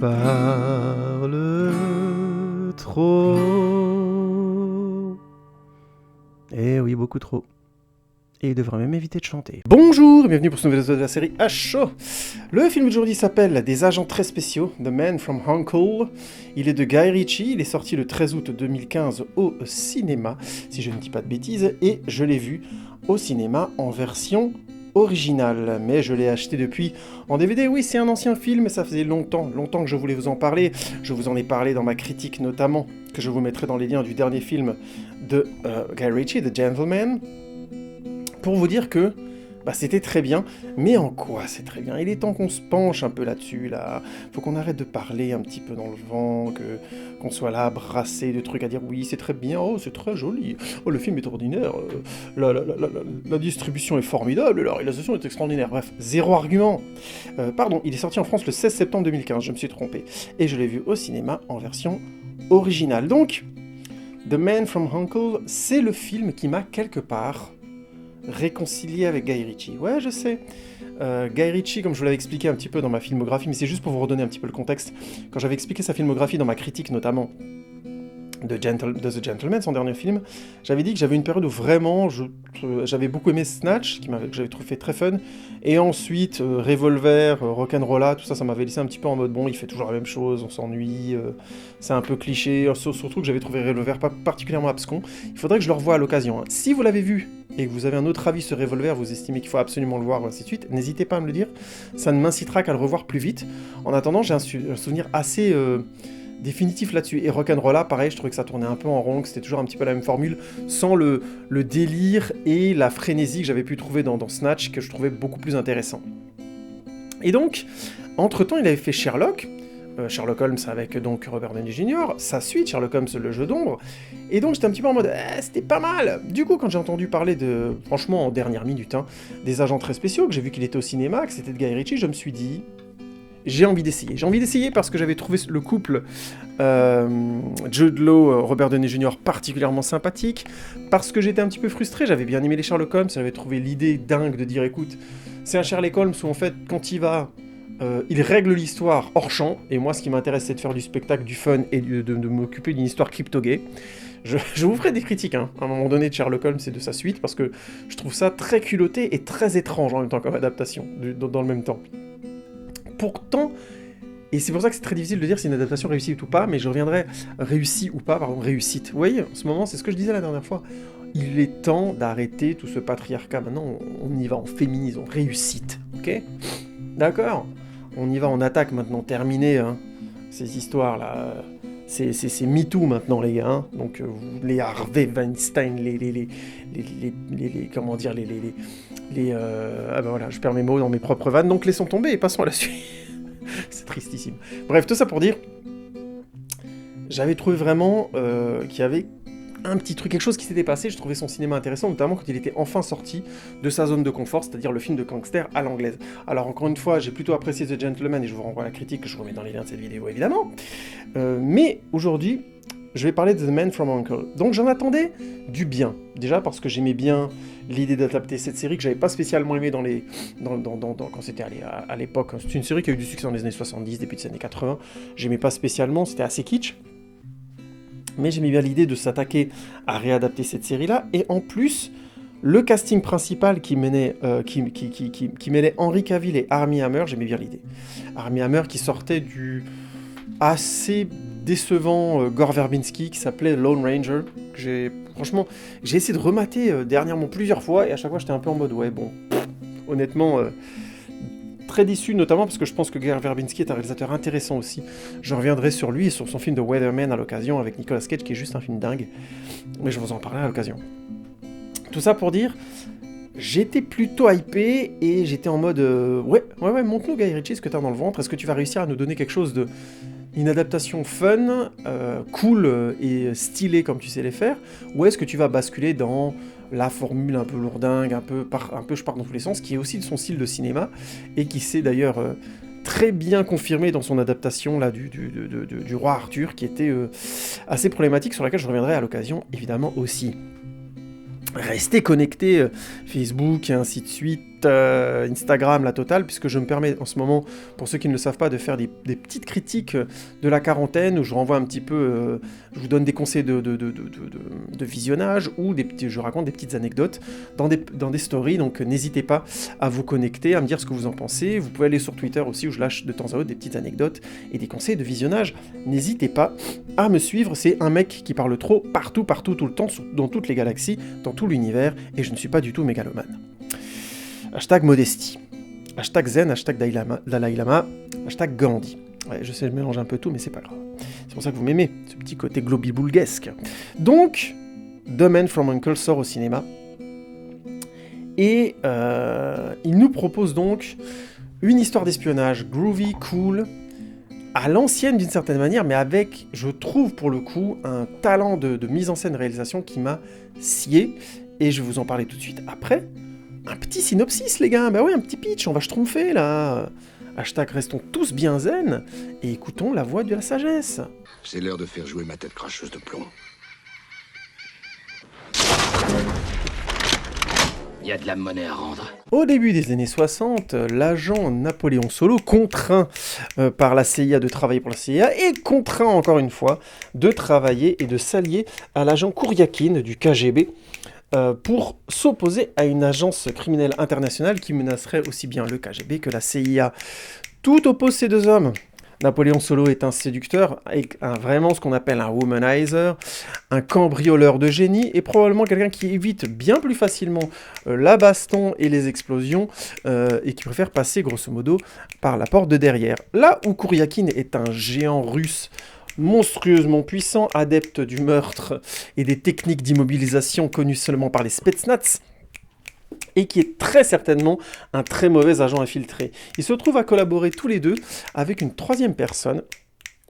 parle trop. Eh oui, beaucoup trop. Et il devrait même éviter de chanter. Bonjour et bienvenue pour ce nouvel épisode de la série H.O. Le film d'aujourd'hui s'appelle Des agents très spéciaux, The Man from U.N.C.L.E. Il est de Guy Ritchie, il est sorti le 13 août 2015 au cinéma, si je ne dis pas de bêtises, et je l'ai vu au cinéma en version originale, mais je l'ai acheté depuis en DVD. Oui, c'est un ancien film, ça faisait longtemps que je voulais vous en parler. Je vous en ai parlé dans ma critique notamment, que je vous mettrai dans les liens du dernier film de Guy Ritchie, The Gentleman, pour vous dire que c'était très bien, mais en quoi c'est très bien? Il est temps qu'on se penche un peu là-dessus, là. Faut qu'on arrête de parler un petit peu dans le vent, qu'on soit là brassé de trucs à dire oui, c'est très bien, oh, c'est très joli, oh, le film est ordinaire, la distribution est formidable, la réalisation est extraordinaire. Bref, zéro argument. Pardon, il est sorti en France le 16 septembre 2015, je me suis trompé, et je l'ai vu au cinéma en version originale. Donc, The Man from U.N.C.L.E., c'est le film qui m'a quelque part réconcilié avec Guy Ritchie. Ouais, je sais. Guy Ritchie, comme je vous l'avais expliqué un petit peu dans ma filmographie, mais c'est juste pour vous redonner un petit peu le contexte, quand j'avais expliqué sa filmographie dans ma critique notamment de The Gentleman, son dernier film, j'avais dit que j'avais une période où vraiment j'avais beaucoup aimé Snatch, que j'avais trouvé très fun, et ensuite Revolver, Rock'n'Rolla, tout ça, ça m'avait laissé un petit peu en mode bon, il fait toujours la même chose, on s'ennuie, c'est un peu cliché, surtout que j'avais trouvé Revolver pas particulièrement abscon. Il faudrait que je le revoie à l'occasion. Hein. Si vous l'avez vu et que vous avez un autre avis sur Revolver, vous estimez qu'il faut absolument le voir, ou ainsi de suite, n'hésitez pas à me le dire, ça ne m'incitera qu'à le revoir plus vite. En attendant, j'ai un souvenir assez définitif là-dessus. Et Rock'n'Rolla, pareil, je trouvais que ça tournait un peu en rond, que c'était toujours un petit peu la même formule, sans le délire et la frénésie que j'avais pu trouver dans Snatch, que je trouvais beaucoup plus intéressant. Et donc, entre-temps, il avait fait Sherlock Holmes avec donc Robert Downey Jr., sa suite, Sherlock Holmes, le jeu d'ombre, et donc j'étais un petit peu en mode c'était pas mal. Du coup, quand j'ai entendu parler franchement en dernière minute, des agents très spéciaux, que j'ai vu qu'il était au cinéma, que c'était de Guy Ritchie, je me suis dit j'ai envie d'essayer. J'ai envie d'essayer parce que j'avais trouvé le couple Jude Law, Robert Downey Jr. particulièrement sympathique, parce que j'étais un petit peu frustré, j'avais bien aimé les Sherlock Holmes, j'avais trouvé l'idée dingue de dire écoute, c'est un Sherlock Holmes où en fait, quand il va, il règle l'histoire hors champ, et moi ce qui m'intéresse c'est de faire du spectacle, du fun, et de m'occuper d'une histoire crypto-gay. Je vous ferai des critiques, à un moment donné, de Sherlock Holmes et de sa suite, parce que je trouve ça très culotté et très étrange en même temps comme adaptation, dans le même temps. Pourtant, et c'est pour ça que c'est très difficile de dire si une adaptation réussit ou pas, mais je reviendrai réussite. Vous voyez, en ce moment, c'est ce que je disais la dernière fois, il est temps d'arrêter tout ce patriarcat. Maintenant, on y va, on féminise, on réussite, ok? D'accord? On y va, on attaque maintenant, terminé, ces histoires-là. C'est MeToo maintenant, les gars. Donc, les Harvey Weinstein, comment dire, voilà, je perds mes mots dans mes propres vannes, donc laissons tomber et passons à la suite. C'est tristissime. Bref, tout ça pour dire, j'avais trouvé vraiment qu'il y avait un petit truc, quelque chose qui s'était passé, je trouvais son cinéma intéressant, notamment quand il était enfin sorti de sa zone de confort, c'est-à-dire le film de gangster à l'anglaise. Alors encore une fois, j'ai plutôt apprécié The Gentleman, et je vous renvoie à la critique que je remets dans les liens de cette vidéo évidemment, mais aujourd'hui, je vais parler de The Man from U.N.C.L.E. Donc j'en attendais du bien, déjà parce que j'aimais bien l'idée d'adapter cette série que j'avais pas spécialement aimée quand c'était à l'époque. C'est une série qui a eu du succès dans les années 70, début des années 80, j'aimais pas spécialement, c'était assez kitsch. Mais j'aimais bien l'idée de s'attaquer à réadapter cette série-là, et en plus, le casting principal qui mêlait Henry Cavill et Armie Hammer, j'aimais bien l'idée. Armie Hammer qui sortait du assez décevant Gore Verbinski qui s'appelait Lone Ranger. Franchement, j'ai essayé de remater dernièrement plusieurs fois, et à chaque fois j'étais un peu en mode ouais bon, honnêtement... très déçu, notamment parce que je pense que Gore Verbinski est un réalisateur intéressant aussi. Je reviendrai sur lui et sur son film The Weatherman à l'occasion avec Nicolas Cage, qui est juste un film dingue. Mais je vous en parlerai à l'occasion. Tout ça pour dire, j'étais plutôt hypé et j'étais en mode ouais, montre-nous Guy Ritchie ce que t'as dans le ventre. Est-ce que tu vas réussir à nous donner quelque chose une adaptation fun, cool et stylée comme tu sais les faire, ou est-ce que tu vas basculer dans la formule un peu lourdingue, un peu je pars dans tous les sens, qui est aussi de son style de cinéma, et qui s'est d'ailleurs très bien confirmé dans son adaptation là, du Roi Arthur, qui était assez problématique, sur laquelle je reviendrai à l'occasion, évidemment, aussi. Restez connectés, Facebook et ainsi de suite, Instagram, la totale, puisque je me permets en ce moment, pour ceux qui ne le savent pas, de faire des petites critiques de la quarantaine, où je renvoie un petit peu, je vous donne des conseils de visionnage, ou je raconte des petites anecdotes dans des stories, donc n'hésitez pas à vous connecter, à me dire ce que vous en pensez. Vous pouvez aller sur Twitter aussi, où je lâche de temps à autre des petites anecdotes et des conseils de visionnage. N'hésitez pas à me suivre, c'est un mec qui parle trop, partout, tout le temps, dans toutes les galaxies, dans tout l'univers, et je ne suis pas du tout mégalomane. Hashtag modestie. Hashtag zen, hashtag Dalai Lama, hashtag Gandhi. Ouais, je sais, je mélange un peu tout, mais c'est pas grave. C'est pour ça que vous m'aimez, ce petit côté globiboulguesque. Donc, The Man from U.N.C.L.E. sort au cinéma, et il nous propose donc une histoire d'espionnage groovy, cool, à l'ancienne d'une certaine manière, mais avec, je trouve pour le coup, un talent de mise en scène, réalisation qui m'a scié, et je vais vous en parler tout de suite après. Un petit synopsis, les gars, bah ouais, un petit pitch, on va schtroumpfer, là. Hashtag restons tous bien zen, et écoutons la voix de la sagesse. C'est l'heure de faire jouer ma tête cracheuse de plomb. Il y a de la monnaie à rendre. Au début des années 60, l'agent Napoléon Solo, contraint par la CIA de travailler pour la CIA, et contraint encore une fois de travailler et de s'allier à l'agent Kouriakine du KGB, pour s'opposer à une agence criminelle internationale qui menacerait aussi bien le KGB que la CIA. Tout oppose ces deux hommes. Napoléon Solo est un séducteur, vraiment ce qu'on appelle un womanizer, un cambrioleur de génie, et probablement quelqu'un qui évite bien plus facilement la baston et les explosions, et qui préfère passer grosso modo par la porte de derrière. Là où Kouriakine est un géant russe monstrueusement puissant, adepte du meurtre et des techniques d'immobilisation connues seulement par les Spetsnaz, et qui est très certainement un très mauvais agent infiltré. Ils se retrouvent à collaborer tous les deux avec une troisième personne,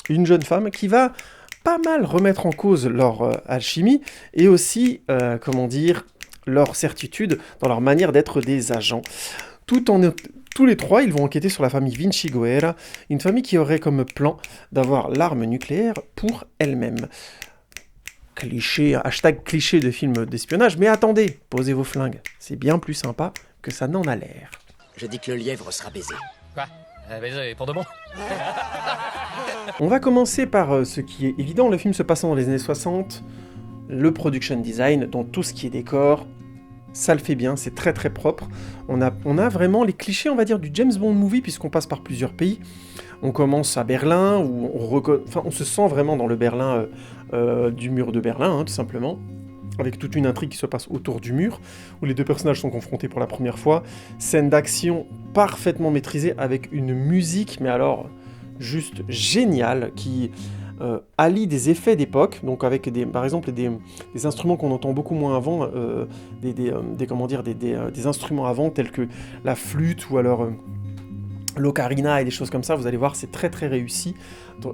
une jeune femme, qui va pas mal remettre en cause leur alchimie, et aussi, leur certitude dans leur manière d'être des agents. Tous les trois, ils vont enquêter sur la famille Vinciguerra, une famille qui aurait comme plan d'avoir l'arme nucléaire pour elle-même. Cliché, hashtag cliché de film d'espionnage, mais attendez, posez vos flingues, c'est bien plus sympa que ça n'en a l'air. Je dis que le lièvre sera baisé. Quoi Baiser pour de bon? On va commencer par ce qui est évident, le film se passant dans les années 60, le production design, dans tout ce qui est décor, ça le fait bien, c'est très très propre. On a vraiment les clichés, on va dire, du James Bond movie, puisqu'on passe par plusieurs pays. On commence à Berlin, où on se sent vraiment dans le Berlin du mur de Berlin, tout simplement, avec toute une intrigue qui se passe autour du mur, où les deux personnages sont confrontés pour la première fois. Scène d'action parfaitement maîtrisée, avec une musique, mais alors, juste géniale, qui allie des effets d'époque, donc avec par exemple des instruments qu'on entend beaucoup moins avant, des instruments avant tels que la flûte ou alors l'ocarina et des choses comme ça. Vous allez voir, c'est très très réussi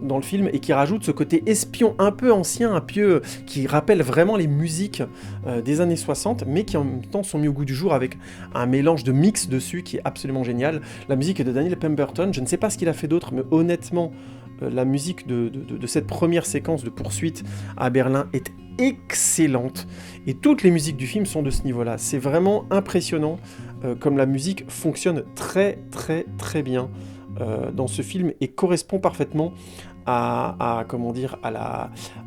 dans le film, et qui rajoute ce côté espion un peu ancien, un peu qui rappelle vraiment les musiques des années 60, mais qui en même temps sont mis au goût du jour avec un mélange de mix dessus qui est absolument génial. La musique est de Daniel Pemberton, je ne sais pas ce qu'il a fait d'autre, mais honnêtement, la musique de cette première séquence de poursuite à Berlin est excellente, et toutes les musiques du film sont de ce niveau-là. C'est vraiment impressionnant comme la musique fonctionne très très très bien dans ce film, et correspond parfaitement à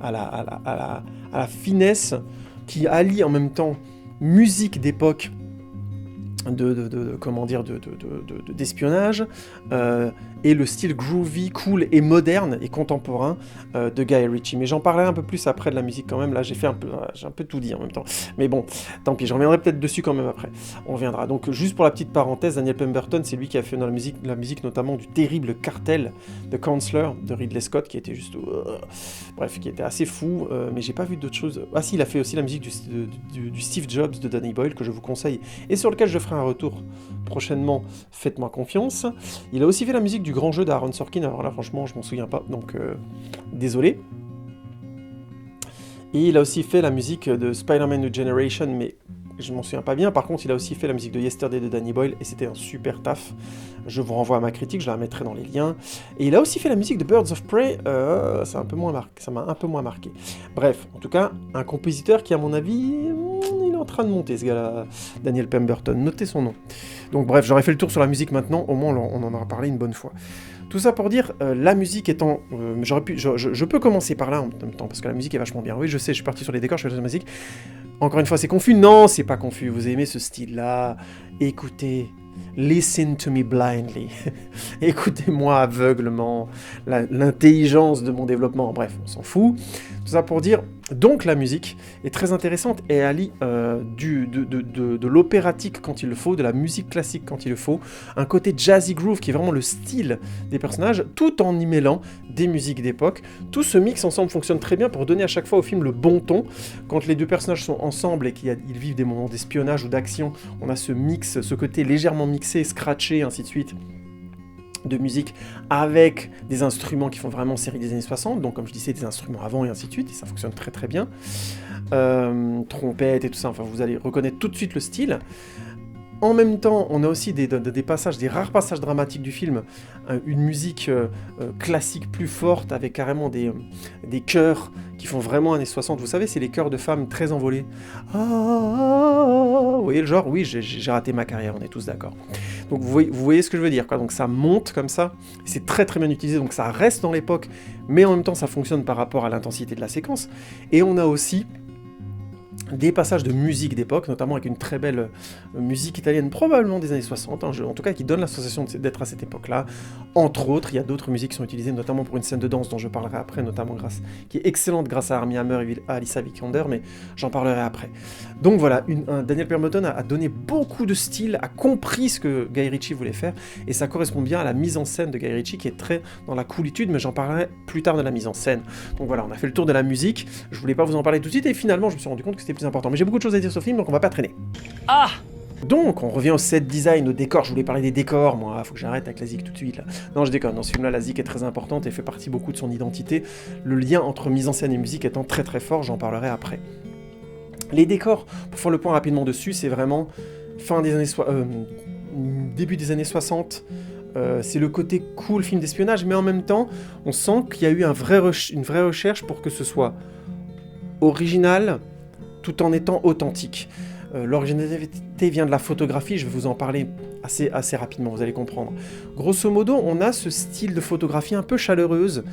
la finesse qui allie en même temps musique d'époque d'espionnage, et le style groovy, cool et moderne et contemporain de Guy Ritchie. Mais j'en parlerai un peu plus après de la musique quand même, là j'ai un peu tout dit en même temps. Mais bon, tant pis, je reviendrai peut-être dessus quand même après. On reviendra. Donc juste pour la petite parenthèse, Daniel Pemberton, c'est lui qui a fait dans la musique notamment du terrible Cartel de Counselor de Ridley Scott, qui était juste... bref, qui était assez fou, mais j'ai pas vu d'autres choses. Ah si, il a fait aussi la musique du Steve Jobs de Danny Boyle, que je vous conseille, et sur lequel je ferai un retour prochainement, faites-moi confiance. Il a aussi fait la musique du Grand Jeu d'Aaron Sorkin, alors là franchement je m'en souviens pas, donc désolé. Et il a aussi fait la musique de Spider-Man New Generation, mais je m'en souviens pas bien. Par contre, il a aussi fait la musique de Yesterday de Danny Boyle, et c'était un super taf. Je vous renvoie à ma critique, je la mettrai dans les liens. Et il a aussi fait la musique de Birds of Prey, ça m'a un peu moins marqué. Bref, en tout cas, un compositeur qui, à mon avis, il est en train de monter, ce gars-là, Daniel Pemberton. Notez son nom. Donc bref, j'aurais fait le tour sur la musique maintenant, au moins on en aura parlé une bonne fois. Tout ça pour dire, la musique étant... je peux commencer par là en même temps, parce que la musique est vachement bien. Oui, je sais, je suis parti sur les décors, je fais la musique. Encore une fois, c'est confus? Non, c'est pas confus. Vous aimez ce style-là? Écoutez, listen to me blindly. Écoutez-moi aveuglement, l'intelligence de mon développement. Bref, on s'en fout. Tout ça pour dire, donc la musique est très intéressante et allie de l'opératique quand il le faut, de la musique classique quand il le faut, un côté jazzy groove qui est vraiment le style des personnages, tout en y mêlant des musiques d'époque. Tout ce mix ensemble fonctionne très bien pour donner à chaque fois au film le bon ton. Quand les deux personnages sont ensemble et qu'ils vivent des moments d'espionnage ou d'action, on a ce mix, ce côté légèrement mixé, scratché, ainsi de suite, de musique avec des instruments qui font vraiment série des années 60, donc comme je disais, des instruments avant et ainsi de suite, et ça fonctionne très très bien. Trompette et tout ça, enfin vous allez reconnaître tout de suite le style. En même temps, on a aussi des passages, des rares passages dramatiques du film, une musique classique plus forte, avec carrément des chœurs qui font vraiment années 60. Vous savez, c'est les chœurs de femmes très envolés. Vous voyez le genre? Oui, j'ai raté ma carrière, on est tous d'accord. Donc vous voyez ce que je veux dire, quoi. Donc ça monte comme ça, c'est très très bien utilisé, donc ça reste dans l'époque, mais en même temps ça fonctionne par rapport à l'intensité de la séquence. Et on a aussi des passages de musique d'époque, notamment avec une très belle musique italienne, probablement des années 60, en tout cas qui donne la sensation d'être à cette époque-là. Entre autres, il y a d'autres musiques qui sont utilisées, notamment pour une scène de danse dont je parlerai après, notamment qui est excellente grâce à Armie Hammer et à Alicia Vikander, mais j'en parlerai après. Donc voilà, Daniel Pemberton a donné beaucoup de style, a compris ce que Guy Ritchie voulait faire, et ça correspond bien à la mise en scène de Guy Ritchie, qui est très dans la coolitude, mais j'en parlerai plus tard de la mise en scène. Donc voilà, on a fait le tour de la musique, je voulais pas vous en parler tout de suite, et finalement je me suis rendu compte que c'était plus important. Mais j'ai beaucoup de choses à dire sur ce film, donc on va pas traîner. Ah! Donc, on revient au set design, au décor. Je voulais parler des décors, moi, faut que j'arrête avec la zik tout de suite, là. Non, je déconne, dans ce film-là, la zik est très importante et fait partie beaucoup de son identité. Le lien entre mise en scène et musique étant très très fort, j'en parlerai après. Les décors, pour faire le point rapidement dessus, c'est vraiment début des années 60, c'est le côté cool film d'espionnage, mais en même temps, on sent qu'il y a eu une vraie recherche pour que ce soit original, tout en étant authentique. L'originalité vient de la photographie, je vais vous en parler assez rapidement, vous allez comprendre. Grosso modo, on a ce style de photographie un peu chaleureuse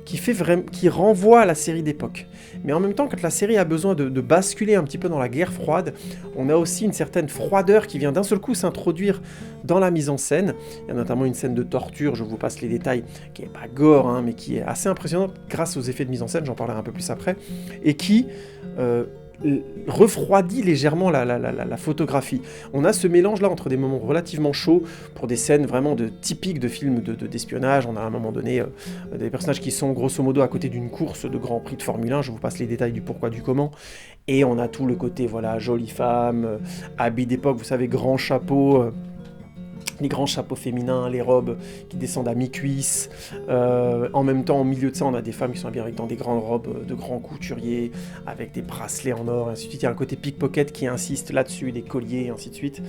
qui renvoie à la série d'époque. Mais en même temps, quand la série a besoin de basculer un petit peu dans la guerre froide, on a aussi une certaine froideur qui vient d'un seul coup s'introduire dans la mise en scène. Il y a notamment une scène de torture, je vous passe les détails, qui n'est pas gore, hein, mais qui est assez impressionnante grâce aux effets de mise en scène, j'en parlerai un peu plus après, et qui refroidit légèrement la photographie. On a ce mélange là entre des moments relativement chauds pour des scènes vraiment typiques de films d'espionnage. On a à un moment donné des personnages qui sont grosso modo à côté d'une course de Grand Prix de Formule 1, je vous passe les détails du pourquoi du comment, et on a tout le côté voilà jolie femme, habits d'époque, vous savez, grand chapeau, les grands chapeaux féminins, les robes qui descendent à mi-cuisse. En même temps, au milieu de ça, on a des femmes qui sont habillées dans des grandes robes de grands couturiers, avec des bracelets en or, et ainsi de suite. Il y a un côté pickpocket qui insiste là-dessus, des colliers, et ainsi de suite.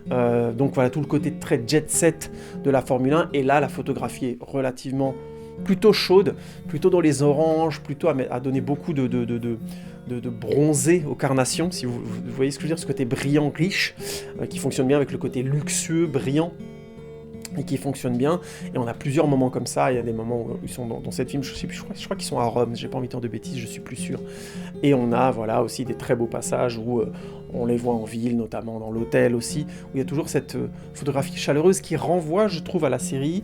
Donc voilà, tout le côté très jet-set de la Formule 1. Et là, la photographie est relativement plutôt chaude, plutôt dans les oranges, plutôt à donner beaucoup de bronzé aux carnations, si vous voyez ce que je veux dire, ce côté brillant riche, qui fonctionne bien avec le côté luxueux, brillant, et qui fonctionne bien. Et on a plusieurs moments comme ça. Il y a des moments où ils sont dans cette film, je crois qu'ils sont à Rome, j'ai pas envie de dire de bêtises, je suis plus sûr. Et on a voilà aussi des très beaux passages où on les voit en ville, notamment dans l'hôtel aussi, où il y a toujours cette photographie chaleureuse qui renvoie, je trouve, à la série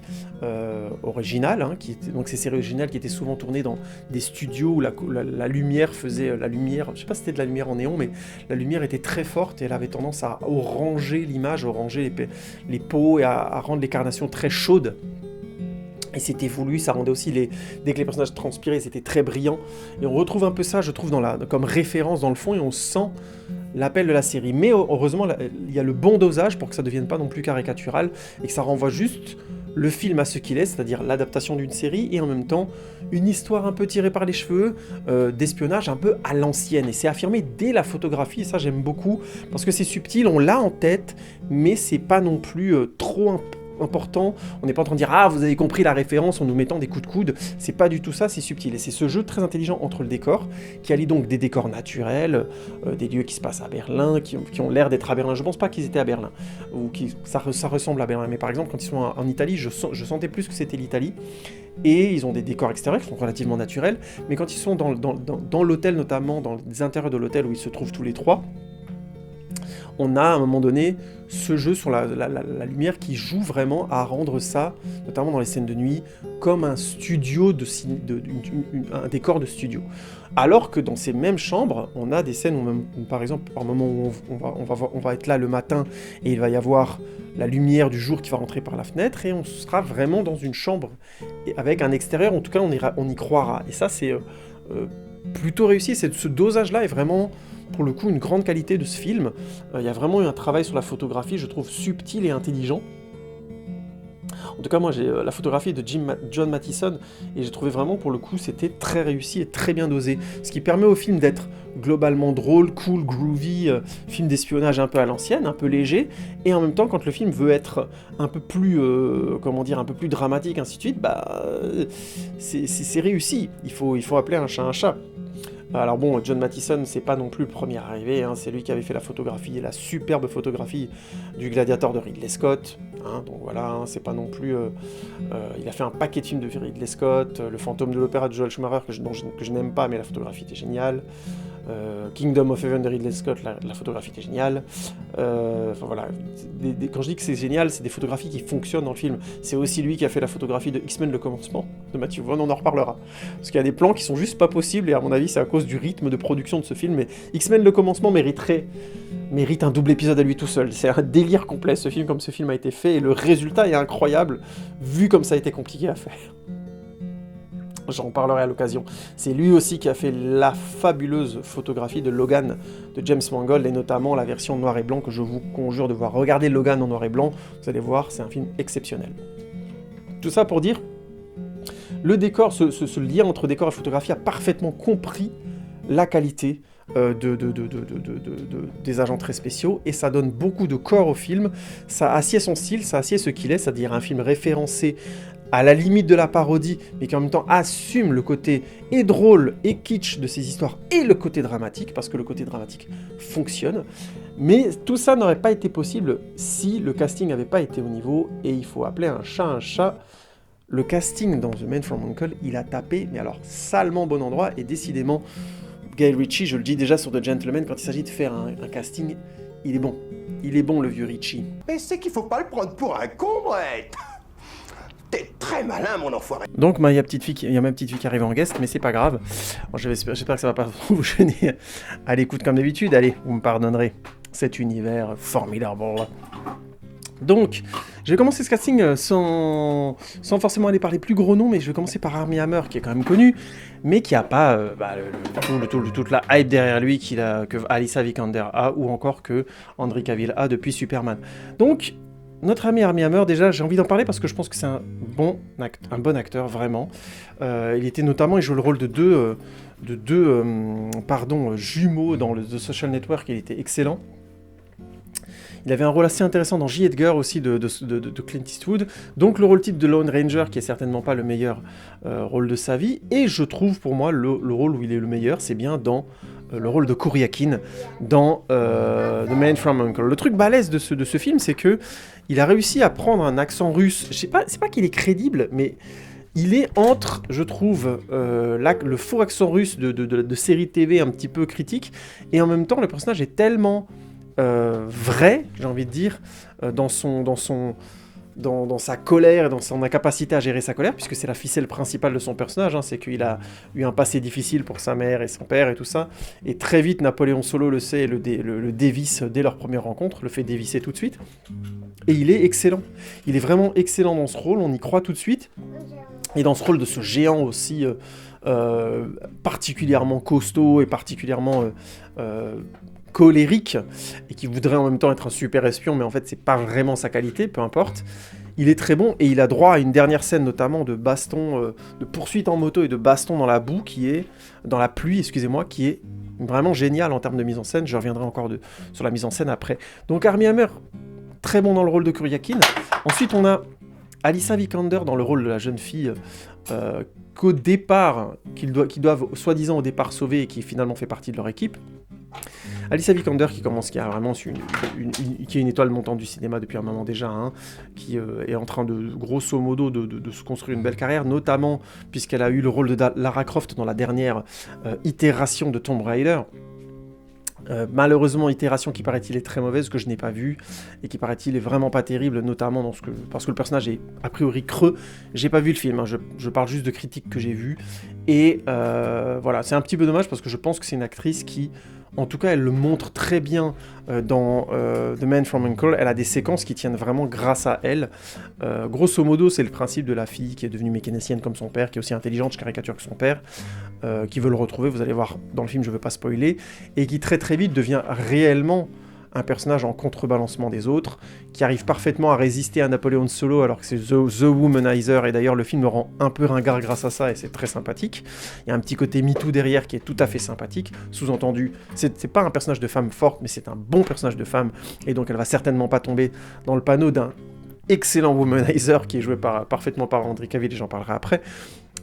originale, hein, donc ces séries originales qui étaient souvent tournées dans des studios où la lumière faisait la lumière, je sais pas si c'était de la lumière en néon, mais la lumière était très forte et elle avait tendance à oranger l'image, oranger les peaux et à rendre les carnations très chaudes. Et c'était voulu, ça rendait aussi dès que les personnages transpiraient, c'était très brillant. Et on retrouve un peu ça, je trouve, comme référence dans le fond, et on sent l'appel de la série. Mais heureusement, il y a le bon dosage pour que ça ne devienne pas non plus caricatural, et que ça renvoie juste le film à ce qu'il est, c'est-à-dire l'adaptation d'une série, et en même temps une histoire un peu tirée par les cheveux, d'espionnage un peu à l'ancienne. Et c'est affirmé dès la photographie, et ça j'aime beaucoup, parce que c'est subtil, on l'a en tête, mais c'est pas non plus trop important. On n'est pas en train de dire « Ah, vous avez compris la référence en nous mettant des coups de coude », c'est pas du tout ça, c'est subtil. Et c'est ce jeu très intelligent entre le décor, qui allie donc des décors naturels, des lieux qui se passent à Berlin, qui ont l'air d'être à Berlin. Je pense pas qu'ils étaient à Berlin, ou ça ressemble à Berlin, mais par exemple, quand ils sont en Italie, je sentais plus que c'était l'Italie. Et ils ont des décors extérieurs qui sont relativement naturels, mais quand ils sont dans l'hôtel, notamment dans les intérieurs de l'hôtel où ils se trouvent tous les trois, on a à un moment donné ce jeu sur la lumière qui joue vraiment à rendre ça, notamment dans les scènes de nuit, comme un studio, un décor de studio. Alors que dans ces mêmes chambres, on a des scènes où par exemple, par moment où on va être là le matin et il va y avoir la lumière du jour qui va rentrer par la fenêtre et on sera vraiment dans une chambre avec un extérieur, en tout cas on y croira. Et ça c'est plutôt réussi, ce dosage-là est vraiment pour le coup une grande qualité de ce film. Il y a vraiment eu un travail sur la photographie, je trouve subtil et intelligent. En tout cas, moi, j'ai la photographie de John Mathison, et j'ai trouvé vraiment, pour le coup, c'était très réussi et très bien dosé. Ce qui permet au film d'être globalement drôle, cool, groovy, film d'espionnage un peu à l'ancienne, un peu léger, et en même temps, quand le film veut être un peu plus, un peu plus dramatique, ainsi de suite, c'est réussi. Il faut appeler un chat un chat. Alors bon, John Mathison, c'est pas non plus le premier arrivé, hein, c'est lui qui avait fait la photographie, la superbe photographie du Gladiator de Ridley Scott, hein, donc voilà, hein, c'est pas non plus... il a fait un paquet de films de Ridley Scott, Le Fantôme de l'Opéra de Joel Schumacher, que je n'aime pas, mais la photographie était géniale, Kingdom of Heaven de Ridley Scott, la photographie était géniale, enfin voilà, quand je dis que c'est génial, c'est des photographies qui fonctionnent dans le film. C'est aussi lui qui a fait la photographie de X-Men le commencement, de Matthew Vaughn, on en reparlera. Parce qu'il y a des plans qui sont juste pas possibles, et à mon avis c'est à cause du rythme de production de ce film, mais X-Men le commencement mérite un double épisode à lui tout seul. C'est un délire complet ce film, comme ce film a été fait, et le résultat est incroyable, vu comme ça a été compliqué à faire. J'en parlerai à l'occasion. C'est lui aussi qui a fait la fabuleuse photographie de Logan de James Mangold, et notamment la version noir et blanc que je vous conjure de voir. Regardez Logan en noir et blanc, vous allez voir, c'est un film exceptionnel. Tout ça pour dire, le décor, ce lien entre décor et photographie a parfaitement compris la qualité des agents très spéciaux, et ça donne beaucoup de corps au film, ça assied son style, ça assied ce qu'il est, c'est-à-dire un film référencé à la limite de la parodie, mais qui en même temps assume le côté et drôle et kitsch de ces histoires, et le côté dramatique, parce que le côté dramatique fonctionne. Mais tout ça n'aurait pas été possible si le casting n'avait pas été au niveau, et il faut appeler un chat un chat. Le casting dans The Man from U.N.C.L.E., il a tapé, mais alors salement au bon endroit, et décidément, Guy Ritchie, je le dis déjà sur The Gentleman, quand il s'agit de faire un casting, il est bon. Il est bon, le vieux Ritchie. Mais c'est qu'il faut pas le prendre pour un con, Brett. T'es très malin, mon enfoiré. Donc, il y a ma petite fille qui arrive en guest, mais c'est pas grave. Bon, j'espère que ça va pas vous gêner à l'écoute comme d'habitude. Allez, vous me pardonnerez cet univers formidable. Donc, je vais commencer ce casting sans forcément aller par les plus gros noms, mais je vais commencer par Armie Hammer, qui est quand même connu, mais qui n'a pas toute la hype derrière lui que Alicia Vikander a, ou encore que Henry Cavill a depuis Superman. Donc, notre ami Armie Hammer, déjà, j'ai envie d'en parler parce que je pense que c'est un bon acteur, vraiment. Il joue le rôle de deux jumeaux dans le The Social Network, il était excellent. Il avait un rôle assez intéressant dans J. Edgar aussi de Clint Eastwood, donc le rôle type de Lone Ranger qui est certainement pas le meilleur rôle de sa vie, et je trouve pour moi le rôle où il est le meilleur, c'est bien dans le rôle de Kuryakin dans The Man from U.N.C.L.E. Le truc balèze de ce film, c'est que il a réussi à prendre un accent russe, c'est pas qu'il est crédible, mais il est entre, je trouve, le faux accent russe de série TV un petit peu critique, et en même temps le personnage est tellement vrai, j'ai envie de dire, dans sa colère, dans son incapacité à gérer sa colère, puisque c'est la ficelle principale de son personnage, hein, c'est qu'il a eu un passé difficile pour sa mère et son père et tout ça, et très vite Napoléon Solo le sait et le dévisse dès leur première rencontre, le fait dévisser tout de suite, et il est excellent, il est vraiment excellent dans ce rôle, on y croit tout de suite, et dans ce rôle de ce géant aussi particulièrement costaud et particulièrement colérique, et qui voudrait en même temps être un super espion, mais en fait c'est pas vraiment sa qualité, peu importe. il est très bon, et il a droit à une dernière scène, notamment de baston, de poursuite en moto et de baston dans la boue, dans la pluie, excusez-moi, qui est vraiment génial en termes de mise en scène. Je reviendrai encore sur la mise en scène après. Donc Armie Hammer, très bon dans le rôle de Kuryakin. Ensuite, on a Alicia Vikander dans le rôle de la jeune fille qu'au départ, qu'ils doivent soi-disant au départ sauver et qui finalement fait partie de leur équipe. Alicia Vikander qui a vraiment qui est une étoile montante du cinéma depuis un moment déjà, hein, qui est en train de grosso modo de se construire une belle carrière, notamment puisqu'elle a eu le rôle de Lara Croft dans la dernière itération de Tomb Raider. Malheureusement, itération qui paraît-il est très mauvaise, que je n'ai pas vue, et qui paraît-il est vraiment pas terrible, notamment parce que le personnage est a priori creux. J'ai pas vu le film, hein, je parle juste de critiques que j'ai vues, et voilà, c'est un petit peu dommage parce que je pense que c'est une actrice qui, en tout cas, elle le montre très bien dans The Man from U.N.C.L.E. Elle a des séquences qui tiennent vraiment grâce à elle. Grosso modo, c'est le principe de la fille qui est devenue mécanicienne comme son père, qui est aussi intelligente, je caricature que son père, qui veut le retrouver, vous allez voir dans le film, je ne veux pas spoiler, et qui très très vite devient réellement un personnage en contrebalancement des autres, qui arrive parfaitement à résister à Napoléon Solo, alors que c'est The Womanizer, et d'ailleurs le film me rend un peu ringard grâce à ça, et c'est très sympathique. Il y a un petit côté MeToo derrière qui est tout à fait sympathique, sous-entendu, c'est pas un personnage de femme forte, mais c'est un bon personnage de femme, et donc elle va certainement pas tomber dans le panneau d'un excellent Womanizer qui est joué parfaitement par Henry Cavill, et j'en parlerai après.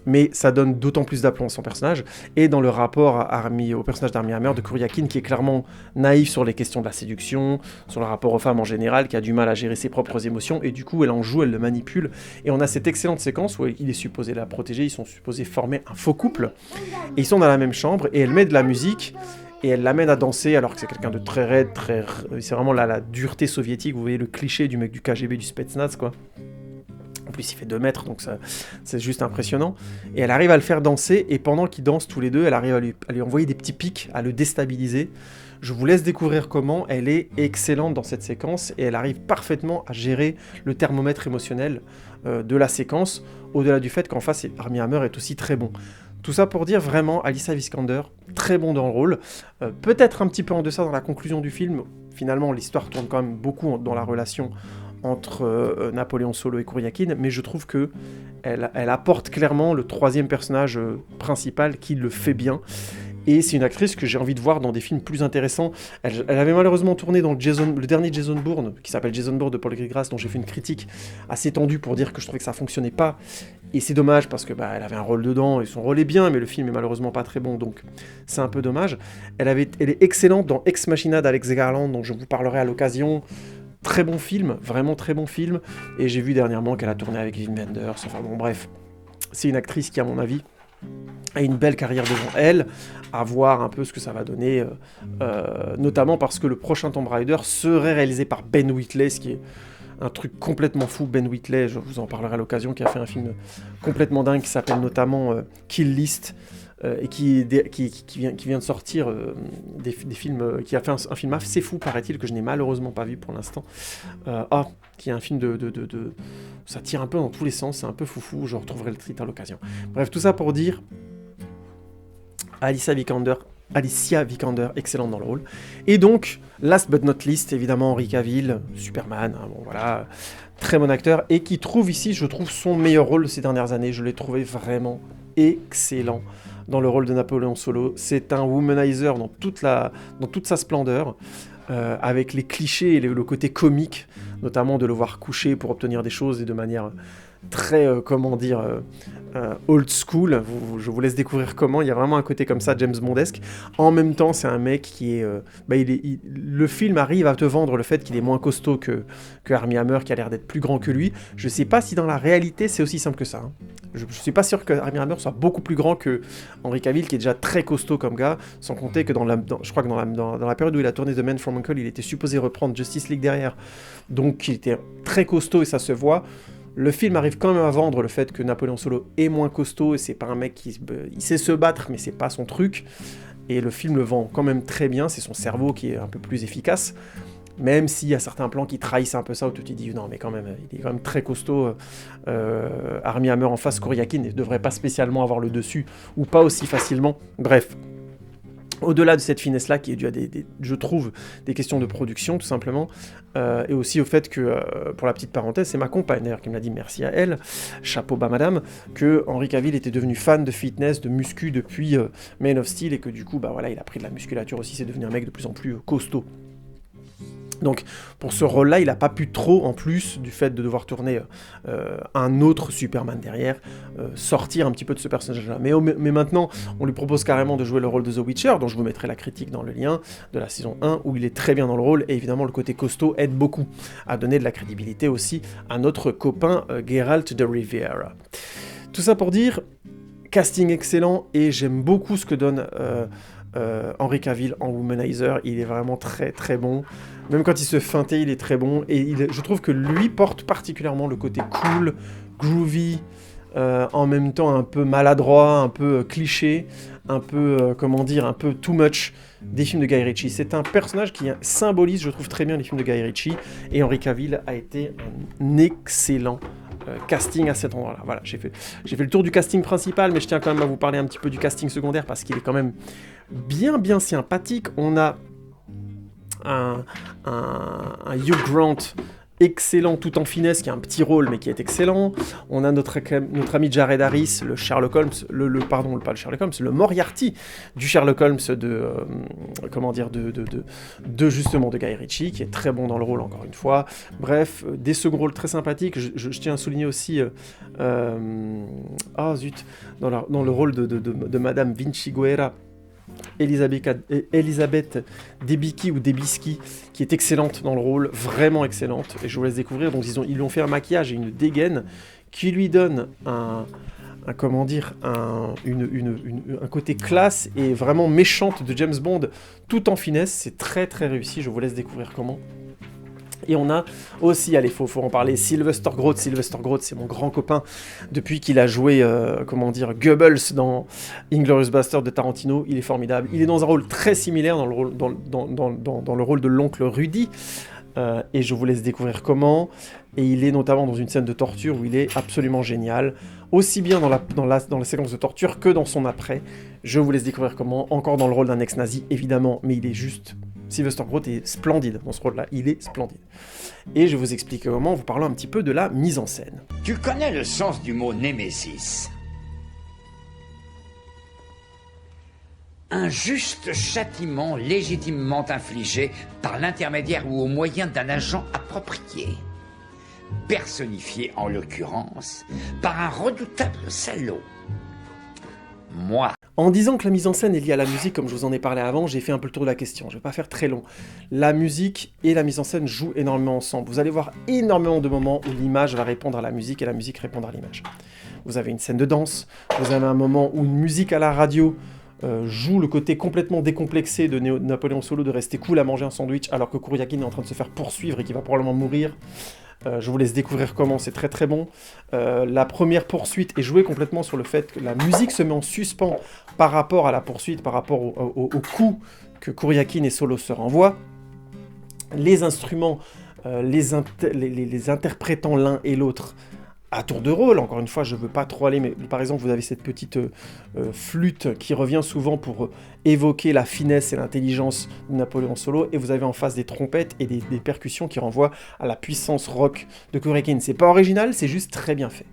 Mais ça donne d'autant plus d'aplomb à son personnage, et dans le rapport au personnage d'Armie Hammer, de Kuryakin, qui est clairement naïf sur les questions de la séduction, sur le rapport aux femmes en général, qui a du mal à gérer ses propres émotions, et du coup elle en joue, elle le manipule, et on a cette excellente séquence où il est supposé la protéger, ils sont supposés former un faux couple, et ils sont dans la même chambre, et elle met de la musique, et elle l'amène à danser, alors que c'est quelqu'un de très raide, c'est vraiment la dureté soviétique, vous voyez le cliché du mec du KGB, du Spetsnaz, quoi. En plus, il fait 2 mètres, donc c'est juste impressionnant. Et elle arrive à le faire danser, et pendant qu'ils dansent tous les deux, elle arrive à lui envoyer des petits pics, à le déstabiliser. Je vous laisse découvrir comment. Elle est excellente dans cette séquence, et elle arrive parfaitement à gérer le thermomètre émotionnel de la séquence, au-delà du fait qu'en face, Armie Hammer est aussi très bon. Tout ça pour dire vraiment, Alicia Vikander, très bon dans le rôle. Peut-être un petit peu en deçà dans la conclusion du film. Finalement, l'histoire tourne quand même beaucoup dans la relation entre Napoléon Solo et Kuryakin, mais je trouve que elle apporte clairement le troisième personnage principal qui le fait bien, et c'est une actrice que j'ai envie de voir dans des films plus intéressants. Elle avait malheureusement tourné dans le dernier Jason Bourne, qui s'appelle Jason Bourne de Paul Greengrass, dont j'ai fait une critique assez tendue pour dire que je trouvais que ça fonctionnait pas, et c'est dommage parce que elle avait un rôle dedans, et son rôle est bien, mais le film est malheureusement pas très bon, donc c'est un peu dommage. Elle est excellente dans Ex Machina d'Alex Garland, dont je vous parlerai à l'occasion. Très bon film, vraiment très bon film, et j'ai vu dernièrement qu'elle a tourné avec Wim Wenders, enfin bon bref, c'est une actrice qui à mon avis a une belle carrière devant elle, à voir un peu ce que ça va donner, notamment parce que le prochain Tomb Raider serait réalisé par Ben Wheatley, ce qui est un truc complètement fou. Ben Wheatley, je vous en parlerai à l'occasion, qui a fait un film complètement dingue qui s'appelle notamment Kill List, et qui vient de sortir des films, qui a fait un film assez fou, paraît-il, que je n'ai malheureusement pas vu pour l'instant, qui est un film ça tire un peu dans tous les sens, c'est un peu foufou, je retrouverai le titre à l'occasion. Bref, tout ça pour dire, Alicia Vikander, excellente dans le rôle. Et donc, last but not least, évidemment, Henry Cavill, Superman, hein, bon voilà, très bon acteur, et qui trouve ici, je trouve, son meilleur rôle de ces dernières années. Je l'ai trouvé vraiment excellent dans le rôle de Napoléon Solo. C'est un womanizer dans toute sa splendeur, avec les clichés et le côté comique, notamment de le voir coucher pour obtenir des choses, et de manière très, old school. Je vous laisse découvrir comment. Il y a vraiment un côté comme ça, James Bondesque. En même temps, c'est un mec qui est... le film arrive à te vendre le fait qu'il est moins costaud que Armie Hammer, qui a l'air d'être plus grand que lui. Je sais pas si dans la réalité, c'est aussi simple que ça. Hein. Je suis pas sûr que Armie Hammer soit beaucoup plus grand que Henry Cavill, qui est déjà très costaud comme gars, sans compter que je crois que dans la période où il a tourné The Man from U.N.C.L.E., il était supposé reprendre Justice League derrière. Donc il était très costaud, et ça se voit. Le film arrive quand même à vendre le fait que Napoléon Solo est moins costaud, et c'est pas un mec il sait se battre, mais c'est pas son truc. Et le film le vend quand même très bien, c'est son cerveau qui est un peu plus efficace. Même s'il y a certains plans qui trahissent un peu ça, où tu te dis non mais quand même, il est quand même très costaud. Armie Hammer en face, Kuryakin ne devrait pas spécialement avoir le dessus, ou pas aussi facilement. Bref. Au-delà de cette finesse-là, qui est due à je trouve, des questions de production, tout simplement, et aussi au fait que, pour la petite parenthèse, c'est ma compagne, d'ailleurs, qui me l'a dit, merci à elle, chapeau bas madame, que Henry Cavill était devenu fan de fitness, de muscu depuis Man of Steel, et que du coup, bah voilà, il a pris de la musculature aussi, c'est devenu un mec de plus en plus costaud. Donc pour ce rôle-là, il n'a pas pu trop, en plus du fait de devoir tourner un autre Superman derrière, sortir un petit peu de ce personnage-là. Mais maintenant, on lui propose carrément de jouer le rôle de The Witcher, dont je vous mettrai la critique dans le lien de la saison 1, où il est très bien dans le rôle, et évidemment le côté costaud aide beaucoup à donner de la crédibilité aussi à notre copain Geralt de Rivia. Tout ça pour dire, casting excellent, et j'aime beaucoup ce que donne Henry Cavill en Womanizer. Il est vraiment très très bon. Même quand il se feintait, il est très bon. Et je trouve que lui porte particulièrement le côté cool, groovy, en même temps un peu maladroit, un peu cliché, un peu, un peu too much des films de Guy Ritchie. C'est un personnage qui symbolise, je trouve, très bien les films de Guy Ritchie. Et Henry Cavill a été un excellent casting à cet endroit-là. Voilà, j'ai fait le tour du casting principal, mais je tiens quand même à vous parler un petit peu du casting secondaire, parce qu'il est quand même bien sympathique. On a un Hugh Grant excellent, tout en finesse, qui a un petit rôle, mais qui est excellent. On a notre ami Jared Harris, le Sherlock Holmes, pas le Sherlock Holmes, le Moriarty du Sherlock Holmes de justement de Guy Ritchie, qui est très bon dans le rôle, encore une fois. Bref, des seconds rôles très sympathiques. Je tiens à souligner aussi dans le rôle de Madame Vinciguerra, Elisabeth Debicki ou Debisky, qui est excellente dans le rôle, vraiment excellente, et je vous laisse découvrir. Donc ils lui ont fait un maquillage et une dégaine qui lui donne un côté classe et vraiment méchante de James Bond, tout en finesse. C'est très très réussi, je vous laisse découvrir comment. Et on a aussi, allez, faut en parler, Sylvester Groth. Sylvester Groth, c'est mon grand copain depuis qu'il a joué, Goebbels dans Inglourious Basterds de Tarantino. Il est formidable. Il est dans un rôle très similaire dans le rôle de l'oncle Rudy. Et je vous laisse découvrir comment. Et il est notamment dans une scène de torture où il est absolument génial, aussi bien dans la séquence de torture que dans son après. Je vous laisse découvrir comment, encore dans le rôle d'un ex-nazi, évidemment, mais il est juste... Sylvester Groth est splendide dans ce rôle-là, il est splendide. Et je vais vous expliquer comment en vous parlant un petit peu de la mise en scène. Tu connais le sens du mot némésis? Un juste châtiment légitimement infligé par l'intermédiaire ou au moyen d'un agent approprié. Personnifié en l'occurrence par un redoutable salaud. Moi. En disant que la mise en scène est liée à la musique, comme je vous en ai parlé avant, j'ai fait un peu le tour de la question. Je ne vais pas faire très long. La musique et la mise en scène jouent énormément ensemble. Vous allez voir énormément de moments où l'image va répondre à la musique et la musique répondre à l'image. Vous avez une scène de danse, vous avez un moment où une musique à la radio joue le côté complètement décomplexé de Napoléon Solo de rester cool à manger un sandwich alors que Kuryakin est en train de se faire poursuivre et qu'il va probablement mourir. Je vous laisse découvrir comment, c'est très très bon. La première poursuite est jouée complètement sur le fait que la musique se met en suspens par rapport à la poursuite, par rapport au coup que Kuryakin et Solo se renvoient. Les instruments, les interprétant l'un et l'autre à tour de rôle. Encore une fois, je ne veux pas trop aller, mais par exemple, vous avez cette petite flûte qui revient souvent pour évoquer la finesse et l'intelligence de Napoléon Solo, et vous avez en face des trompettes et des percussions qui renvoient à la puissance rock de Kuryakin. C'est pas original, c'est juste très bien fait.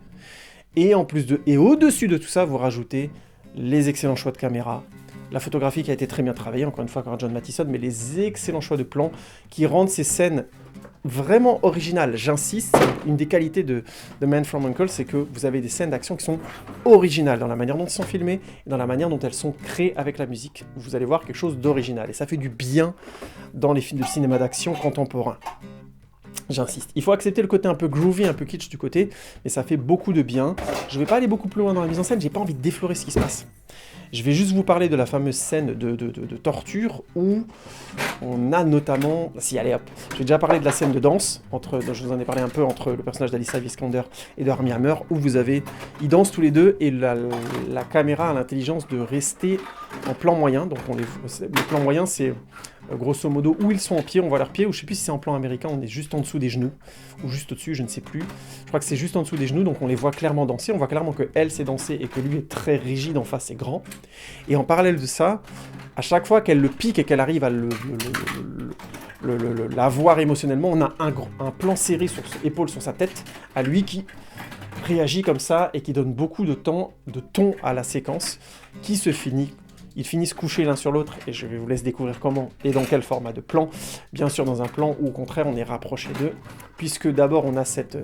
Et au-dessus de tout ça, vous rajoutez les excellents choix de caméra, la photographie qui a été très bien travaillée, encore une fois, par John Mathison, mais les excellents choix de plans qui rendent ces scènes vraiment original, j'insiste, une des qualités de Man from U.N.C.L.E., c'est que vous avez des scènes d'action qui sont originales dans la manière dont elles sont filmées et dans la manière dont elles sont créées avec la musique. Vous allez voir quelque chose d'original et ça fait du bien dans les films de cinéma d'action contemporains. J'insiste. Il faut accepter le côté un peu groovy, un peu kitsch du côté, mais ça fait beaucoup de bien. Je ne vais pas aller beaucoup plus loin dans la mise en scène, j'ai pas envie de déflorer ce qui se passe. Je vais juste vous parler de la fameuse scène de torture où on a notamment... Si, allez hop, j'ai déjà parlé de la scène de danse, je vous en ai parlé un peu, entre le personnage d'Alicia Vikander et de Armie Hammer, où ils dansent tous les deux et la caméra a l'intelligence de rester en plan moyen. Donc le plan moyen, c'est grosso modo où ils sont en pied, on voit leurs pieds, ou je sais plus si c'est en plan américain, on est juste en dessous des genoux, ou juste au-dessus, je ne sais plus. Je crois que c'est juste en dessous des genoux, donc on les voit clairement danser, on voit clairement que elle sait danser et que lui est très rigide en face, c'est grand. Et en parallèle de ça, à chaque fois qu'elle le pique et qu'elle arrive à la voir émotionnellement, on a un plan serré sur ses épaules, sur sa tête, à lui qui réagit comme ça et qui donne beaucoup de ton à la séquence, qui se finit. Ils finissent couchés l'un sur l'autre, et je vous laisse découvrir comment et dans quel format de plan. Bien sûr, dans un plan où, au contraire, on est rapproché d'eux, puisque d'abord, on a cette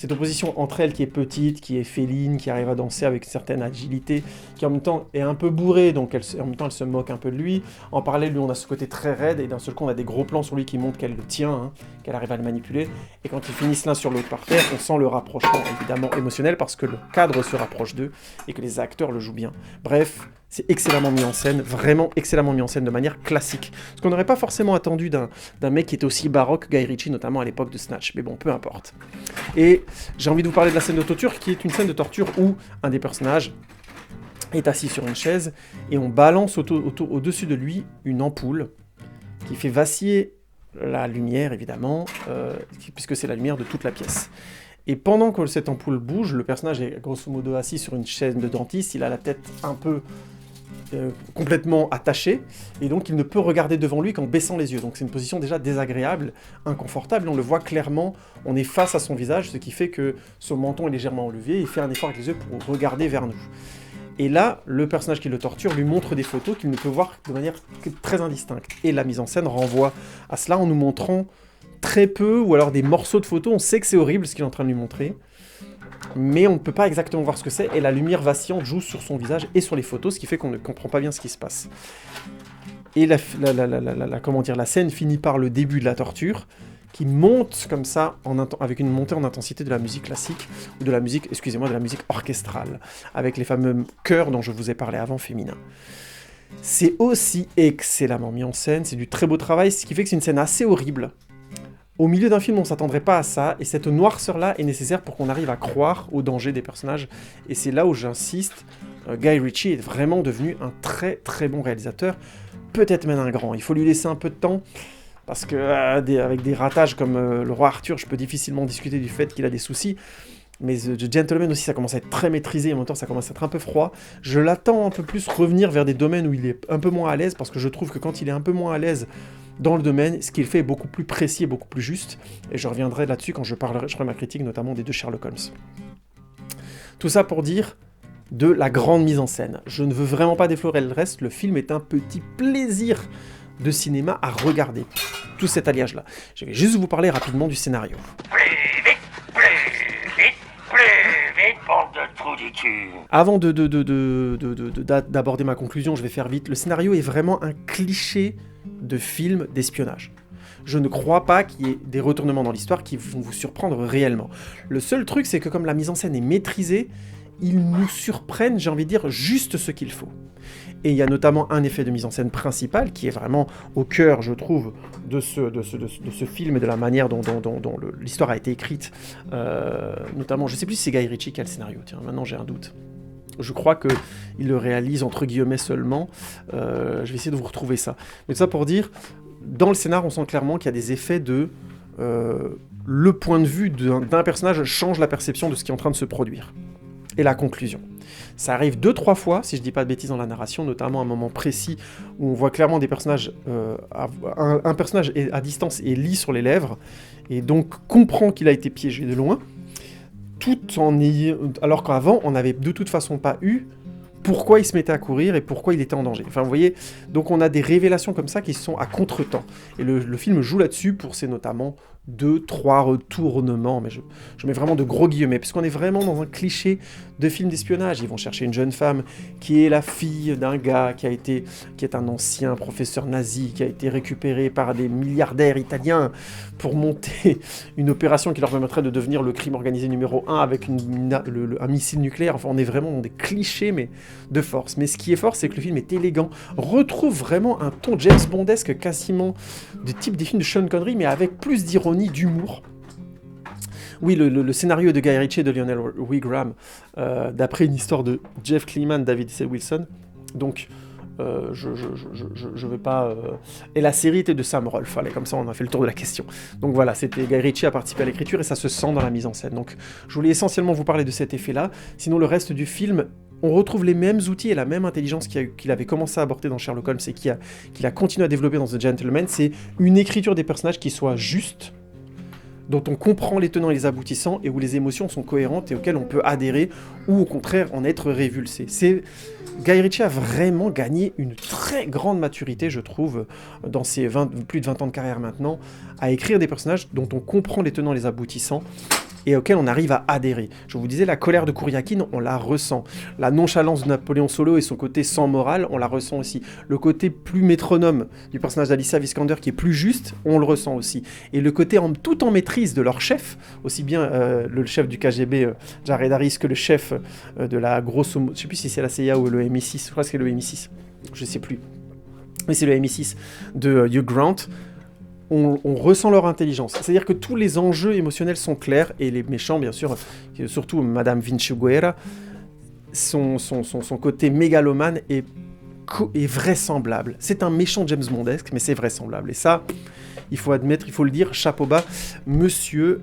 opposition entre elle qui est petite, qui est féline, qui arrive à danser avec une certaine agilité, qui en même temps est un peu bourrée, donc en même temps, elle se moque un peu de lui. En parallèle, lui, on a ce côté très raide, et d'un seul coup, on a des gros plans sur lui qui montrent qu'elle le tient, hein, qu'elle arrive à le manipuler. Et quand ils finissent l'un sur l'autre par terre, on sent le rapprochement, évidemment, émotionnel, parce que le cadre se rapproche d'eux, et que les acteurs le jouent bien. Bref, c'est excellemment mis en scène, vraiment excellemment mis en scène de manière classique. Ce qu'on n'aurait pas forcément attendu d'un mec qui était aussi baroque que Guy Ritchie, notamment à l'époque de Snatch. Mais bon, peu importe. Et j'ai envie de vous parler de la scène de torture, qui est une scène de torture où un des personnages est assis sur une chaise et on balance au-dessus de lui une ampoule qui fait vaciller la lumière, évidemment, puisque c'est la lumière de toute la pièce. Et pendant que cette ampoule bouge, le personnage est grosso modo assis sur une chaise de dentiste, il a la tête un peu complètement attaché, et donc il ne peut regarder devant lui qu'en baissant les yeux. Donc c'est une position déjà désagréable, inconfortable, on le voit clairement, on est face à son visage, ce qui fait que son menton est légèrement enlevé, il fait un effort avec les yeux pour regarder vers nous. Et là, le personnage qui le torture lui montre des photos qu'il ne peut voir de manière très indistincte. Et la mise en scène renvoie à cela en nous montrant très peu, ou alors des morceaux de photos, on sait que c'est horrible ce qu'il est en train de lui montrer, mais on ne peut pas exactement voir ce que c'est, et la lumière vacillante joue sur son visage et sur les photos, ce qui fait qu'on ne comprend pas bien ce qui se passe. Et la scène finit par le début de la torture, qui monte comme ça, avec une montée en intensité de la musique classique, ou de la musique orchestrale, avec les fameux chœurs dont je vous ai parlé avant, féminins. C'est aussi excellemment mis en scène, c'est du très beau travail, ce qui fait que c'est une scène assez horrible. Au milieu d'un film, on ne s'attendrait pas à ça, et cette noirceur-là est nécessaire pour qu'on arrive à croire au danger des personnages, et c'est là où j'insiste, Guy Ritchie est vraiment devenu un très très bon réalisateur, peut-être même un grand. Il faut lui laisser un peu de temps, parce que avec des ratages comme Le Roi Arthur, je peux difficilement discuter du fait qu'il a des soucis, mais The Gentleman aussi, ça commence à être très maîtrisé, et en même temps ça commence à être un peu froid. Je l'attends un peu plus revenir vers des domaines où il est un peu moins à l'aise, parce que je trouve que quand il est un peu moins à l'aise dans le domaine, ce qu'il fait est beaucoup plus précis et beaucoup plus juste, et je reviendrai là-dessus quand je ferai ma critique notamment des deux Sherlock Holmes. Tout ça pour dire de la grande mise en scène. Je ne veux vraiment pas déflorer le reste, le film est un petit plaisir de cinéma à regarder, tout cet alliage-là. Je vais juste vous parler rapidement du scénario. Avant d'aborder ma conclusion, je vais faire vite. Le scénario est vraiment un cliché de film d'espionnage. Je ne crois pas qu'il y ait des retournements dans l'histoire qui vont vous surprendre réellement. Le seul truc, c'est que comme la mise en scène est maîtrisée, ils nous surprennent, j'ai envie de dire, juste ce qu'il faut. Et il y a notamment un effet de mise en scène principal qui est vraiment au cœur, je trouve, de ce film et de la manière dont l'histoire a été écrite. Notamment, je ne sais plus si c'est Guy Ritchie qui a le scénario, tiens, maintenant j'ai un doute. Je crois qu'il le réalise entre guillemets seulement. Je vais essayer de vous retrouver ça. Mais ça pour dire, dans le scénar, on sent clairement qu'il y a des effets de... le point de vue d'un personnage change la perception de ce qui est en train de se produire. Et la conclusion. Ça arrive 2-3 fois, si je dis pas de bêtises dans la narration, notamment à un moment précis où on voit clairement des personnages, un personnage est à distance et lit sur les lèvres, et donc comprend qu'il a été piégé de loin, alors qu'avant on n'avait de toute façon pas eu pourquoi il se mettait à courir et pourquoi il était en danger. Enfin vous voyez, donc on a des révélations comme ça qui sont à contre-temps. Et le film joue là-dessus pour ses notamment 2-3 retournements, mais je mets vraiment de gros guillemets, parce qu'on est vraiment dans un cliché de film d'espionnage. Ils vont chercher une jeune femme qui est la fille d'un gars qui est un ancien professeur nazi, qui a été récupéré par des milliardaires italiens pour monter une opération qui leur permettrait de devenir le crime organisé numéro 1 avec un missile nucléaire. Enfin, on est vraiment dans des clichés, mais de force. Mais ce qui est fort, c'est que le film est élégant, retrouve vraiment un ton James Bondesque, quasiment du type des films de Sean Connery, mais avec plus d'ironie, d'humour. Oui, le scénario de Guy Ritchie et de Lionel Wigram, d'après une histoire de Jeff Kleeman, David C. Wilson. Donc, je vais pas... Et la série était de Sam Rolfe, allez, comme ça on a fait le tour de la question. Donc voilà, c'était Guy Ritchie a participé à l'écriture et ça se sent dans la mise en scène. Donc je voulais essentiellement vous parler de cet effet-là, sinon le reste du film on retrouve les mêmes outils et la même intelligence qu'il avait commencé à aborder dans Sherlock Holmes et qu'il a continué à développer dans The Gentleman. C'est une écriture des personnages qui soit juste, dont on comprend les tenants et les aboutissants, et où les émotions sont cohérentes et auxquelles on peut adhérer, ou au contraire en être révulsé. Guy Ritchie a vraiment gagné une très grande maturité, je trouve, dans ses plus de 20 ans de carrière maintenant, à écrire des personnages dont on comprend les tenants et les aboutissants, et auquel on arrive à adhérer. Je vous disais, la colère de Kouriakine, on la ressent. La nonchalance de Napoléon Solo et son côté sans morale, on la ressent aussi. Le côté plus métronome du personnage d'Alicia Vikander, qui est plus juste, on le ressent aussi. Et le côté tout en maîtrise de leur chef, aussi bien le chef du KGB, Jared Harris, que le chef de la grosse... Je sais plus si c'est la CIA ou le MI6, je crois que c'est le MI6, je sais plus. Mais c'est le MI6 de Hugh Grant. On ressent leur intelligence. C'est-à-dire que tous les enjeux émotionnels sont clairs, et les méchants, bien sûr, surtout Madame Vinciguerra, son côté mégalomane est vraisemblable. C'est un méchant James Bondesque, mais c'est vraisemblable. Et ça, il faut admettre, il faut le dire, chapeau bas, monsieur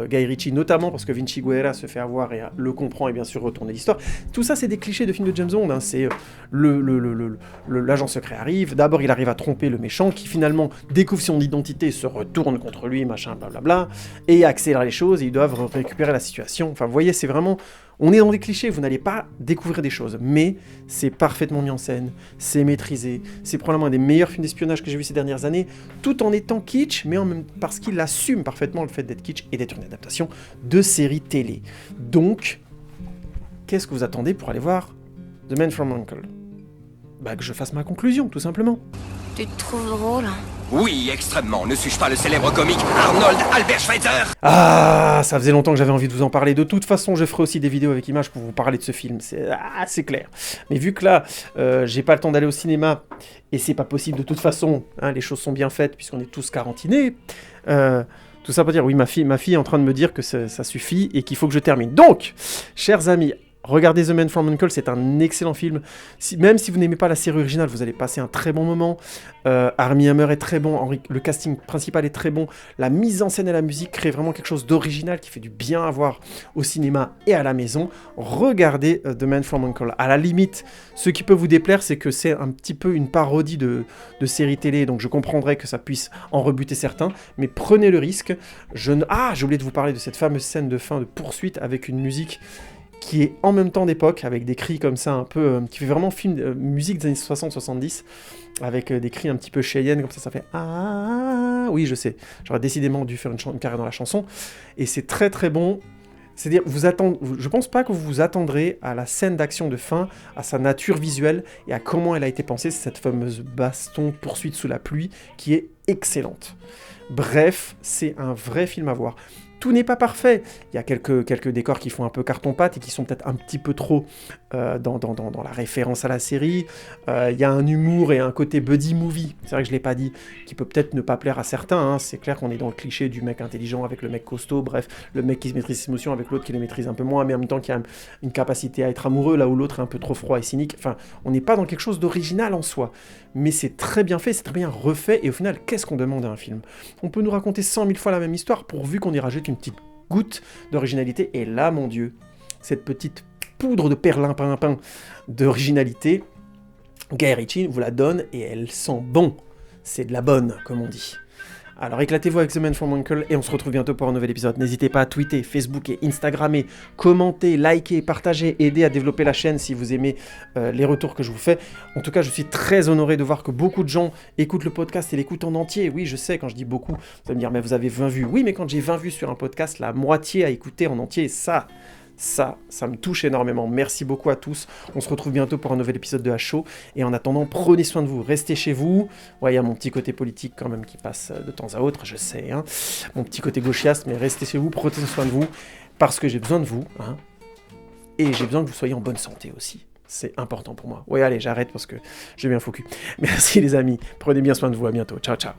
Guy Ritchie, notamment parce que Vinciguerra se fait avoir et le comprend et bien sûr retourner l'histoire. Tout ça, c'est des clichés de films de James Bond. Hein. C'est l'agent secret arrive, d'abord il arrive à tromper le méchant, qui finalement découvre son identité, se retourne contre lui, machin, blablabla, et accélère les choses, et ils doivent récupérer la situation. Enfin, vous voyez, c'est vraiment... On est dans des clichés, vous n'allez pas découvrir des choses, mais c'est parfaitement mis en scène, c'est maîtrisé, c'est probablement un des meilleurs films d'espionnage que j'ai vu ces dernières années, tout en étant kitsch, mais parce qu'il assume parfaitement le fait d'être kitsch et d'être une adaptation de série télé. Donc, qu'est-ce que vous attendez pour aller voir The Man from U.N.C.L.E. Bah, que je fasse ma conclusion, tout simplement. Tu te trouves drôle? Oui, extrêmement. Ne suis-je pas le célèbre comique Arnold Albert Schweitzer? Ah, ça faisait longtemps que j'avais envie de vous en parler. De toute façon, je ferai aussi des vidéos avec images pour vous parler de ce film. C'est clair. Mais vu que là, j'ai pas le temps d'aller au cinéma, et c'est pas possible de toute façon, hein, les choses sont bien faites puisqu'on est tous quarantinés, tout ça pour dire, oui, ma fille est en train de me dire que ça suffit et qu'il faut que je termine. Donc, chers amis, regardez The Man from U.N.C.L.E., c'est un excellent film. Même si vous n'aimez pas la série originale, vous allez passer un très bon moment. Armie Hammer est très bon, le casting principal est très bon. La mise en scène et la musique créent vraiment quelque chose d'original qui fait du bien à voir au cinéma et à la maison. Regardez The Man from U.N.C.L.E. À la limite, ce qui peut vous déplaire, c'est que c'est un petit peu une parodie de série télé, donc je comprendrais que ça puisse en rebuter certains, mais prenez le risque. J'ai oublié de vous parler de cette fameuse scène de fin de poursuite avec une musique qui est en même temps d'époque, avec des cris comme ça un peu, qui fait vraiment musique des années 60-70, avec des cris un petit peu Cheyenne, comme ça fait « Ah !» Oui, je sais, j'aurais décidément dû faire une carrière dans la chanson, et c'est très très bon. C'est-à-dire, je pense pas que vous vous attendrez à la scène d'action de fin, à sa nature visuelle, et à comment elle a été pensée, cette fameuse baston poursuite sous la pluie, qui est excellente. Bref, c'est un vrai film à voir. Tout n'est pas parfait. Il y a quelques décors qui font un peu carton-pâte et qui sont peut-être un petit peu trop dans la référence à la série. Il y a un humour et un côté buddy movie, c'est vrai que je ne l'ai pas dit, qui peut peut-être ne pas plaire à certains. Hein. C'est clair qu'on est dans le cliché du mec intelligent avec le mec costaud, bref, le mec qui maîtrise ses émotions avec l'autre qui les maîtrise un peu moins, mais en même temps qui a une capacité à être amoureux, là où l'autre est un peu trop froid et cynique. Enfin, on n'est pas dans quelque chose d'original en soi, mais c'est très bien fait, c'est très bien refait, et au final, qu'est-ce qu'on demande à un film? On peut nous raconter 100 000 fois la même histoire, pourvu qu'on y rajoute une petite goutte d'originalité, et là, mon Dieu, cette petite poudre de perlimpinpin d'originalité, Guy Ritchie vous la donne, et elle sent bon. C'est de la bonne, comme on dit. Alors éclatez-vous avec The Man from U.N.C.L.E. et on se retrouve bientôt pour un nouvel épisode. N'hésitez pas à tweeter, Facebook et Instagrammer, commenter, liker, partager, aider à développer la chaîne si vous aimez les retours que je vous fais. En tout cas, je suis très honoré de voir que beaucoup de gens écoutent le podcast et l'écoutent en entier. Oui, je sais, quand je dis beaucoup, vous allez me dire, mais vous avez 20 vues. Oui, mais quand j'ai 20 vues sur un podcast, la moitié à écouter en entier, ça me touche énormément. Merci beaucoup à tous. On se retrouve bientôt pour un nouvel épisode de H-Show. Et en attendant, prenez soin de vous. Restez chez vous. Ouais, il y a mon petit côté politique quand même qui passe de temps à autre, je sais. Hein. Mon petit côté gauchiaste, mais restez chez vous, prenez soin de vous. Parce que j'ai besoin de vous. Hein. Et j'ai besoin que vous soyez en bonne santé aussi. C'est important pour moi. Ouais, allez, j'arrête parce que j'ai bien focus. Merci les amis. Prenez bien soin de vous. À bientôt. Ciao, ciao.